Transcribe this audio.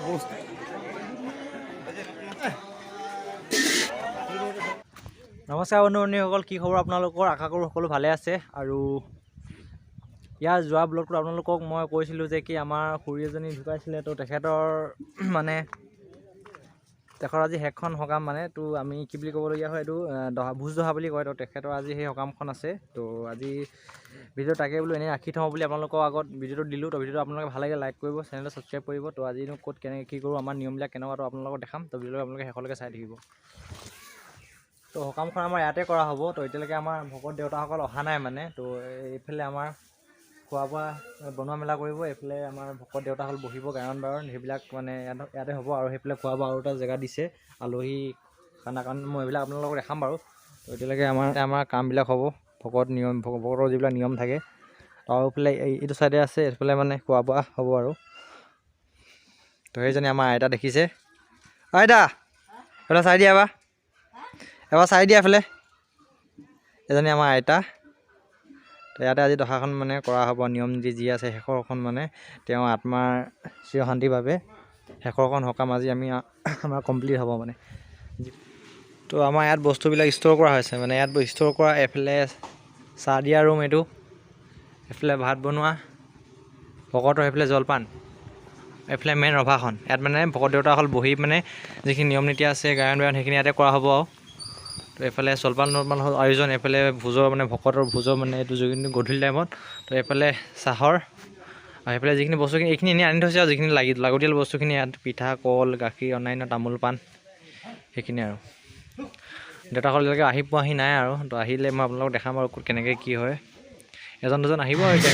নমস্কাৰ বন্ধু-বান্ধৱীসকল, কি খবৰ আপোনালোকৰ? আশা কৰোঁ সকলো ভালে আছে। আৰু ইয়াৰ যোৱা ব্লগটোত আপোনালোকক মই কৈছিলোঁ যে কি আমাৰ খুৰী এজনী ঢুকাইছিলে, তো তেখেতৰ মানে আজি শেষখন সকাম মানে, তো আমি কি বুলি ক'বলগীয়া হয়, এইটো ভোজ দহা বুলি কয়। তো তেখেতৰ আজি সেই সকামখন আছে। তো আজি ভিডিঅ' তাকে বোলো এনেই ৰাখি থওঁ বুলি আপোনালোকৰ আগত ভিডিঅ'টো দিলোঁ। তো ভিডিঅ'টো আপোনালোকে ভাল লাগে লাইক কৰিব, চেনেলটো ছাবস্ক্ৰাইব কৰিব। তো আজিনো ক'ত কেনেকৈ কি কৰোঁ, আমাৰ নিয়মবিলাক কেনেকুৱাটো আপোনালোকক দেখাম। তো ভিডিঅ'টো আপোনালোকে শেষলৈকে চাই থাকিব। তো সকামখন আমাৰ ইয়াতে কৰা হ'ব। তো এতিয়ালৈকে আমাৰ ভকত দেউতাসকল অহা নাই মানে। তো এইফালে আমাৰ খোৱা বোৱা বনোৱা মেলা কৰিব, এইফালে আমাৰ ভকত দেউতাসকল বহিব গায়ন বায়ন সেইবিলাক মানে ইয়াতে হ'ব। আৰু সেইফালে খোৱা বোৱা আৰু এটা জেগা দিছে আলহী খানা কাৰণ, মই এইবিলাক আপোনালোকক দেখাম বাৰু। তো এতিয়ালৈকে আমাৰ কামবিলাক হ'ব, ভকতৰ যিবিলাক নিয়ম থাকে। আৰু এইফালে এইটো চাইডে আছে, এইফালে মানে খোৱা বোৱা হ'ব আৰু। তো সেইজনী আমাৰ আইতা দেখিছে, আইতা এইফালে চাই দিয়া এবাৰ চাই দিয়া এইফালে, এজনী আমাৰ আইতা। তো ইয়াতে আজি দহাখন মানে কৰা হ'ব, নিয়ম নীতি যি আছে শেষৰখন মানে তেওঁৰ আত্মাৰ চিৰশান্তিৰ বাবে শেষৰখন সকাম আজি আমাৰ কমপ্লিট হ'ব মানে। তো আমাৰ ইয়াত বস্তুবিলাক ষ্ট'ৰ কৰা হৈছে মানে, ইয়াত ষ্ট'ৰ কৰা এইফালে চাহ দিয়া ৰুম, এইটো এইফালে ভাত বনোৱা, ভকতৰ সেইফালে জলপান, এইফালে মেইন ৰভাখন। ইয়াত মানে ভকত দেউতাসকল বহি মানে যিখিনি নিয়ম নীতি আছে গায়ন বায়ন সেইখিনি ইয়াতে কৰা হ'ব আৰু। তো এইফালে জলপান হ'ল আয়োজন, এইফালে ভোজৰ মানে ভকতৰ ভোজৰ মানে এইটো যিখিনি গধূলি টাইমত। তো এইফালে চাহৰ, আৰু এইফালে যিখিনি বস্তুখিনি এইখিনি এনেই আনি থৈছে আৰু যিখিনি লাগতিয়াল বস্তুখিনি ইয়াত পিঠা কল গাখীৰ অন্যান্য তামোল পাণ সেইখিনি আৰু। দেউতাসকল এতিয়ালৈকে আহি পোৱাহি নাই আৰু। তো আহিলে মই আপোনালোকক দেখাম আৰু কেনেকৈ কি হয়। এজন দুজন আহিব আৰু এতিয়া